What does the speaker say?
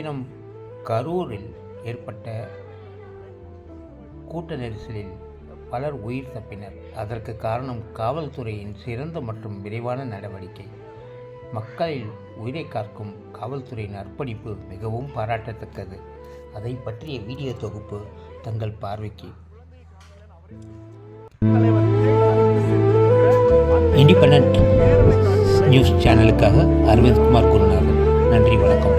தினம் கரூரில் ஏற்பட்ட கூட்ட நெரிசலில் பலர் உயிர் தப்பினர். அதற்கு காரணம் காவல்துறையின் சிறந்த மற்றும் விரைவான நடவடிக்கை. மக்களில் உயிரை காக்கும் காவல்துறையின் அர்ப்பணிப்பு மிகவும் பாராட்டத்தக்கது. அதை பற்றிய வீடியோ தொகுப்பு தங்கள் பார்வைக்கு. இண்டிபெண்டன்ட் நியூஸ் சேனலுக்காக அரவிந்த் குமார் குருநாதன். நன்றி, வணக்கம்.